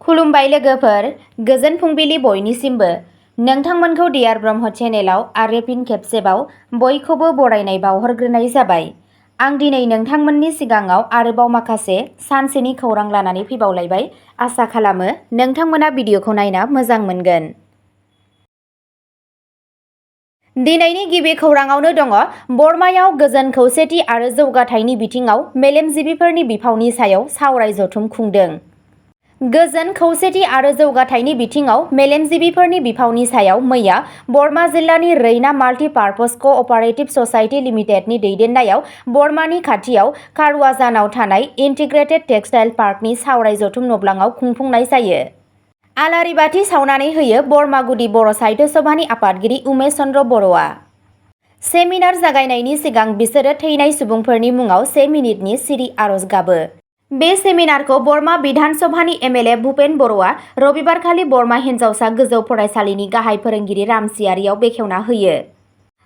खुलुमबाय लोगोफोर, गोजोन फुंबिलि बयनिसिमबो। नोंथांमोनखौ डियार ब्रह्म चेनेलाव आरो फिन खेबसेबाव बयखौबो बरायनाय बावहरग्रोनाय जाबाय। आं दिनै नोंथांमोननि सिगाङाव आरोबाव माखासे सानसेनि खौरां लानानै फैबावलायबाय। आसा खालामो नोंथांमोना भिडिअखौ नायना मोजां मोनगोन। दिनैनि गिबि खौराङावनो दङ बर्मायाव गोजोन खौसेथि आरो जौगाथायनि बिथिङाव मेलेमजिबिफोरनि बिफावनि सायाव सावराय जथुम खुंदों। गोजोन खौसेथि आरो जौगाथायनि बिथिङाव मेलेमजिबिफोरनि बिफावनि सायाव मैया बर्मा जिल्लानि रैना माल्टि पार्पस क'अपारेटिभ ससाइटि लिमिटेडनि दैदेननायाव बर्मानि खाथियाव कारवाजानाव थानाय इन्टिग्रेटेड टेक्सटाइल पार्कनि सावराय जथुम नब्लाङाव खुंफुंनाय जायो। आलारि बाथि सावनानै होयो बर्मा गुदि बर' साहित्य सभानि आफादगिरि उमेश चन्द्र बर'आ। सेमिनार जागायनायनि सिगां बिसोरो थैनाय सुबुंफोरनि मुङाव 1 मिनिटनि सिरि आरज गाबो। बे सेमिनारखौ बर्मा बिधान सभानि एमएलए भुपेन बर'आ रबिबारखालि बर्मा हिन्जावसा गोजौ फरायसालिनि गाहाय फोरोंगिरि रामसियारियाव बेखेवना होयो।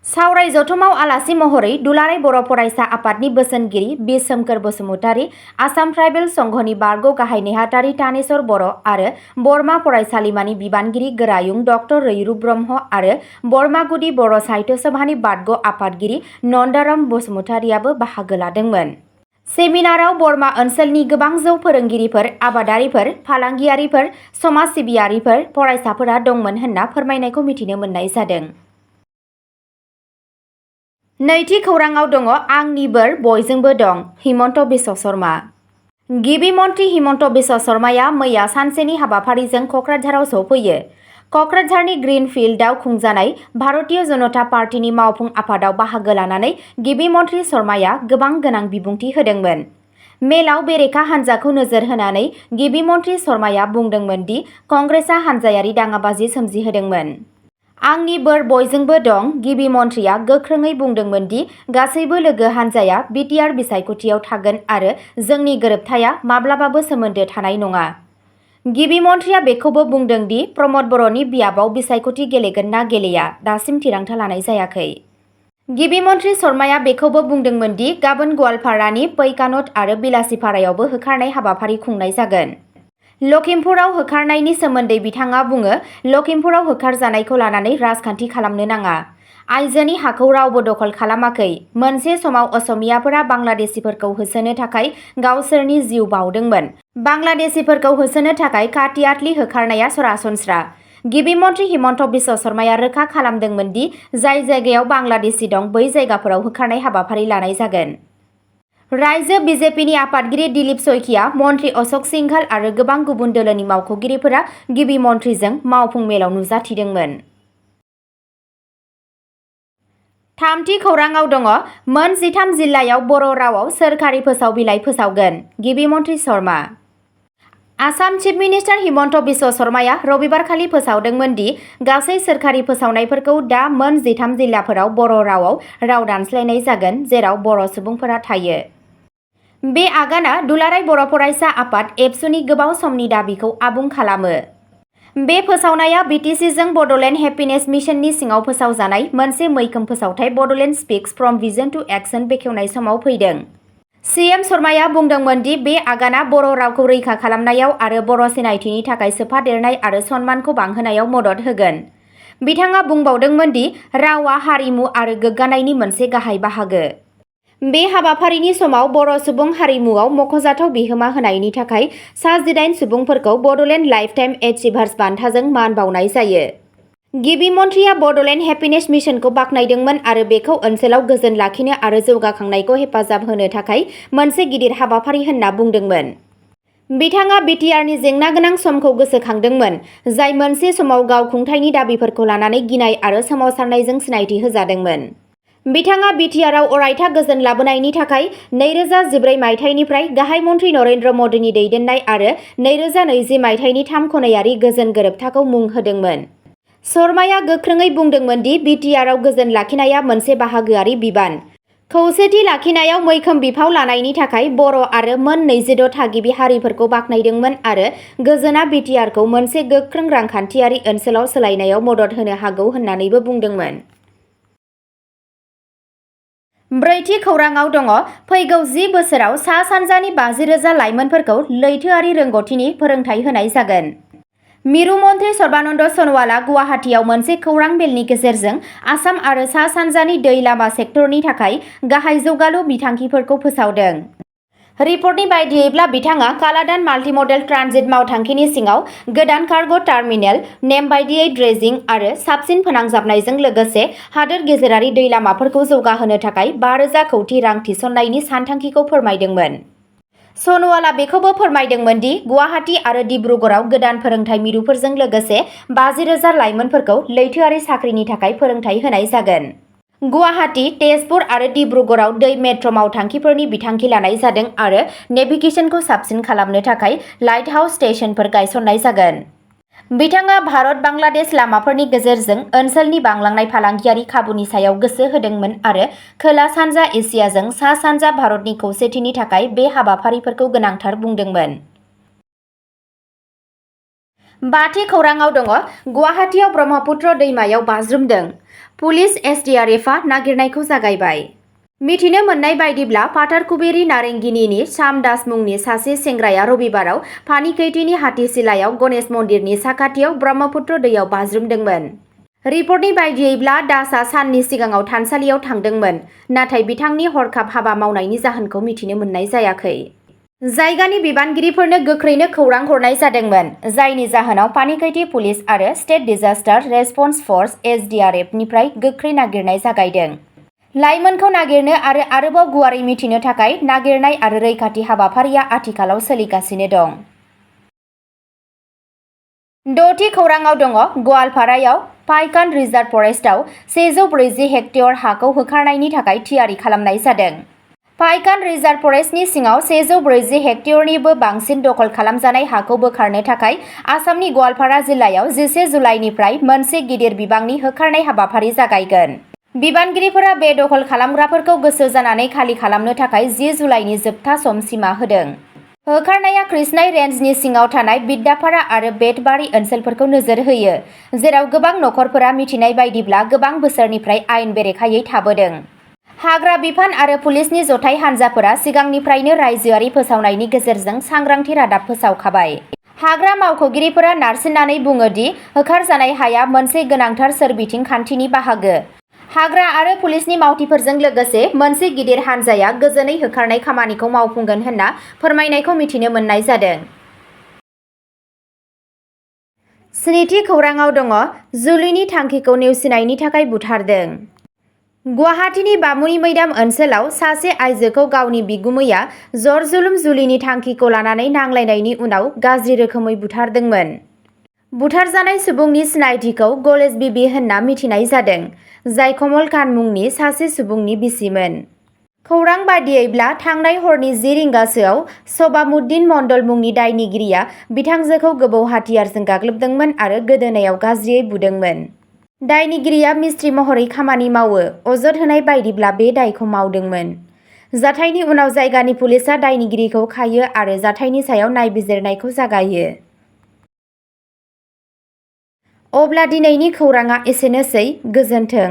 सावराय जथुमाव आलासि महरै दुलाराय बर' फरायसा आफादनि बोसोनगिरि बि सोमखोर बसुमतारी, आसाम ट्राइबेल संघनि बारग' गाहाय नेहाथारि तानेश्वर बर' आरो बर्मा फरायसालिमानि बिबानगिरि गोरायुं ड रैरुब ब्रह्म आरो बर्मा गुदि बर' साहित्य सभानि बारग' आफादगिरि नन्दाराम बसुमतारीयाबो बाहागो लादोंमोन। सेमिनाराव बर्मा ओनसोलनि गोबां जौ फोरोंगिरिफोर, आबादारिफोर, फालांगियारिफोर, समाज सिबियारिफोर, फरायसाफोरा दंमोन होनना फोरमायनायखौ मिथिनो मोननाय जादों। नैथि खौराङाव दङ आंनि बोर बयजोंबो दं, हिमन्त बिश्व शर्मा। गिबि मन्थ्रि हिमन्त बिश्व शर्माया मैया सानसेनि हाबाफारिजों क'क्राझाराव सौफैयो। क'क्राझारनि ग्रीन फिल्डआव खुंजानाय भारतीय जनता पार्टीनि मावफुं आफादाव बाहागो लानानै गिबि मन्थ्रि शर्माया गोबां गोनां बिबुंथि होदोंमोन। मेलाव बेरेखा हान्जाखौ नोजोर होनानै गिबि मन्थ्रि शर्माया बुंदोंमोन दि कंग्रेसआ हान्जायारि दाङाबाजि सोमजिहोदोंमोन। आंनि बोर बयजोंबो दं। गिबि मन्थ्रिया गोख्रोङै बुंदोंमोन दि गासैबो लोगो हान्जाया बिटिआर बिसायख'थियाव थागोन आरो जोंनि गोरोबथाया माब्लाबाबो सोमोन्दो थानाय नङा। गिबि मन्थ्रिया बेखौबो बुंदों दि प्रमद बर'नि बियाबाव बिसायख'थि गेलेगोन ना गेलेया दासिम थिरांथा लानाय जायाखै। गिबि मन्थ्रि शर्माया बेखौबो बुंदोंमोन दि गाबोन गवालपारानि पैकानट आरो बिलासिपारायावबो होखारनाय हाबाफारि खुंनाय जागोन। लखिमपुराव होखारनायनि सोमोन्दै बिथाङा बुङो, लखिमपुराव होखारजानायखौ लानानै राजखान्थि खालामनो नाङा। आइजोनि हाखौ रावबो दखल खालामाखै। मोनसे समाव असमियाफोरा बांलादेशीफोरखौ होसोनो थाखाय गावसोरनि जिउ बाउदोंमोन। बांलादेशीफोरखौ होसोनो थाखाय काटियातलि होखारनाया सरासनस्रा। गिबि मन्थ्रि हिमन्त बिश्व शर्माया रोखा खालामदोंमोन दि जाय जायगायाव बांलादेशी दं बै जायगाफोराव होखारनाय हाबाफारि लानाय जागोन। रायजो बिजेपिनि आफादगिरि दिलीप शइकिया, मन्थ्रि अशक सिंघाल आरो गोबां गुबुन दोलोनि मावख'गिरिफोरा गिबि मन्थ्रिजों मावफुं मेलाव नुजाथिदोंमोन। थामथि खौराङाव दङ मोन 13 जिल्लायाव बर' रावाव सोरखारि फोसावबिलाइ फोसावगोन, गिबि मन्थ्रि शर्मा। आसाम चिफ मिनिस्टार हिमन्त बिश्व शर्माया रबिबारखालि फोसावदोंमोन दि गासै सोरखारि फोसावनायफोरखौ दा मोन 13 जिल्लाफोराव बर' रावाव राव दानस्लायनाय जागोन, जेराव बर' सुबुंफोरा थायो। बे आगाना दुलाराय बर' फरायसा आफाद एबसुनि गोबाव समनि दाबिखौ आबुं खालामो। बे फोसावनाया बिटिसिजों बड'लेण्ड हेपिनेस मिशननि सिङाव फोसावजानाय मोनसे मैखोम फोसावथाय Bodoland speaks from vision to action बेखेवनाय समाव फैदों। सीएम शर्माया बुंदोंमोन दि बे आगाना बर' रावखौ रैखा खालामनायाव आरो बर' सिनायथिनि थाखाय सोफादेरनाय आरो सनमानखौ बांहोनायाव मदद होगोन। बिथाङा बुंबावदोंमोन दि रावआ हारिमु आरो गोग्गानायनि मोनसे गाहाय बाहागो। बे हाबाफारिनि समाव बर' सुबुं हारिमुआव मख'जाथाव बिहोमा होनायनि थाखाय सा 18 सुबुंफोरखौ बड'लेण्ड लाइफटाइम एचिभार्स बान्थाजों मान बावनाय जायो। गिबि मन्थ्रिया बड'लेण्ड हेपिनेस मिशनखौ बाख्नायदोंमोन आरो बेखौ ओनसोलाव गोजोन लाखिनो आरो जौगाखांनायखौ हेफाजाब होनो थाखाय मोनसे गिदिर हाबाफारि होनना बुंदोंमोन। बिथाङा बिटिआरनि जेंना गोनां समखौ गोसोखांदोंमोन, जाय मोनसे समाव गावखुंथायनि दाबिफोरखौ लानानै गिनाय आरो सोमावसारनायजों सिनायथि होजादोंमोन। बिथाङा बिटिआरआव अरायथा गोजोन लाबोनायनि थाखाय 2014 मायथाइनिफ्राय गाहाय मन्थ्रि नरेन्द्र मदीनि दैदेननाय आरो 2020 मायथाइनि 3 खनायारि गोजोन गोरोबथाखौ मुं होदोंमोन। शर्माया गोख्रोङै बुंदोंमोन दि बिटिआरआव गोजोन लाखिनाया मोनसे बाहागोआरि बिबान। खौसेथि लाखिनायाव मैखोम बिफाव लानायनि थाखाय बर' आरो मोन 26 थागिबि हारिफोरखौ बाख्नायदोंमोन आरो गोजोनआ बिटिआरखौ मोनसे गोख्रों रांखान्थियारि ओनसोलाव सोलायनायाव मदद होनो हागौ होननानैबो बुंदोंमोन। ब्रैथि खौराङाव दङ फैगौ 10 बोसोराव सा सानजानि 50,000 लाइमोनफोरखौ लैथोआरि रोंग'थिनि फोरोंथाय होनाय जागोन। मिरु मन्थ्रि सर्बानन्द सन'वालआ गुवाहाटीआव मोनसे खौरां मेलनि गेजेरजों आसाम आरो सा सानजानि दै लामा सेक्टरनि थाखाय गाहाय जौगालु बिथांखिफोरखौ फोसावदों। रिपर्टनि बायदियैब्ला बिथाङा कालादान माल्टिमडेल ट्रान्जिट मावथांखिनि सिङाव गोदान कार्ग' टार्मिनेल, नेम बायदियै ड्रेजिं आरो साबसिन फोनांजाबनायजों लोगोसे हादोर गेजेरारि दै लामाफोरखौ जौगाहोनो थाखाय 5,000 कौटि रां थिसननायनि सानथांखिखौ फोरमायदोंमोन। सन'वालआ बेखौबो फोरमायदोंमोन दि गुवाहाटी आरो डिब्रुगड़आव गोदान फोरोंथाय मिरुफोरजों लोगोसे 50,000 लाइमोनफोरखौ लैथोआरि साख्रिनि थाखाय फोरोंथाय होनाय जागोन। गुवाहाटी, तेजपुर आरो डिब्रुगड़आव दै मेट्र' मावथांखिफोरनि बिथांखि लानाय जादों आरो नेभिगेसनखौ साबसिन खालामनो थाखाय लाइट हाउस स्टेशनफोर गायसननाय जागोन। बिथाङा भारत-बांलादेश लामाफोरनि गेजेरजों ओनसोलनि बांलांनाय फालांगियारि खाबुनि सायाव गोसो होदोंमोन आरो खोला-सानजा एसियाजों सा-सानजा भारतनि खौसेथिनि थाखाय बे हाबाफारिफोरखौ गोनांथार बुंदोंमोन। बाथि खौराङाव दङ गुवाहाटीआव ब्रह्मपुत्र दैमायाव बाज्रुमदों। पुलिस एसडिआरएफआ नागिरनायखौ जागायबाय। मिथिनो मोननाय बायदिब्ला पाथारकुबेरि नारेंगिनीनि श्याम दास मुंनि सासे सेंग्राया रबिबाराव पानिकैतीनि हाथिसिलायाव गणेश मन्दिरनि साखाथियाव ब्रह्मपुत्र दैयाव बाज्रुमदोंमोन। रिपर्टनि बायदियैब्ला दासआ साननि सिगाङाव थानसालियाव थांदोंमोन, नाथाय बिथांनि हरखाब हाबा मावनायनि जाहोनखौ मिथिनो मोननाय जायाखै। जायगानि बिबानगिरिफोरनो गोख्रैनो खौरां हरनाय जादोंमोन, जायनि जाहोनाव पानिकैती पुलिस आरो स्टेट डिजास्टार रेसपन्स फर्स (एसडीआरएफ)निफ्राय गोख्रै नागिरनाय जागायदों। लाइमोनखौ नागिरनो आरो आरोबाव गुवारै मिथिनो थाखाय नागिरनाय आरो रैखाथि हाबाफारिया आथिखालाव सोलिगासिनो दं। द'थि खौराङाव दङ गवालपारायाव पाइकान रिजार्भ फरेस्टआव 140 हेक्टेयर हाखौ होखारनायनि थाखाय थियारि खालामनाय जादों। पाइकान रिजार्भ फरेस्टनि सिङाव 140 हेक्टेयरनिबो बांसिन दखल खालामजानाय हाखौ बोखारनो थाखाय आसामनि गवालपारा जिल्लायाव 11 जुलाइनिफ्राय मोनसे गिदिर बिबांनि होखारनाय हाबाफारि जागायगोन। बिबानगिरिफोरा बे दखल खालामग्राफोरखौ गोसो जानानै खालि खालामनो थाखाय 10 जुलाइनि जोबथा सम सिमा होदों। होखारनाया कृष्णाई रेन्जनि सिङाव थानाय बिद्दापारा आरो बेतबारि ओनसोलफोरखौ नोजोर होयो, जेराव गोबां नखरफोरा मिथिनाय बायदिब्ला गोबां बोसोरनिफ्राय आयेन बेरेखायै थाबोदों। हाग्रा बिफान आरो पुलिसनि जथाय हान्जाफोरा सिगांनिफ्रायनो रायजोआरि फोसावनायनि गेजेरजों सांग्रांथि रादाब फोसावखाबाय। हाग्रा मावख'गिरिफोरा नारसिननानै बुङो दि होखारजानाय हाया मोनसे गोनांथार सोरबिथिं खान्थिनि बाहागो। हाग्रा आरो पुलिसनि मावथिफोरजों लोगोसे मोनसे गिदिर हानजाया गोजोनै होखारनाय खामानिखौ मावफुंगोन होनना फोरमायनायखौ मिथिनो मोननाय जादों। स्निथि खौराङाव दङ जुलिनि थांखिखौ नेवसिनायनि थाखाय बुथारदों। गुवाहाटीनि बामुनि मैदाम ओनसोलाव सासे आइजोखौ गावनि बिगुमैया जर-जुलुम जुलिनि थांखिखौ लानानै नांलायनायनि उनाव गाज्रि रोखोमै बुथारदोंमोन। बुथारजानाय सुबुंनि सिनायथिखौ गलेज बिबि होनना मिथिनाय जादों, जाय कमल कान मुंनि सासे सुबुंनि बिसिमोन। खौरां बायदियैब्ला थांनाय हरनि 10 रिंगासोआव शबामुद्दिन मण्डल मुंनि दायनिगिरिया बिथांजोखौ गोबौ हाथियारजों गाग्लोबदोंमोन आरो गोदोनायाव गाज्रियै बुदोंमोन। दायनिगिरिया मिस्ट्रि महरै खामानि मावो, अजद होनाय बायदिब्ला बे दायखौ मावदोंमोन। जाथायनि उनाव जायगानि पुलिसआ दायनिगिरिखौ खायो आरो जाथायनि सायाव नायबिजिरनायखौ जागायो। अब्ला दिनैनि खौराङा एसेनोसै, गोजोन्थों।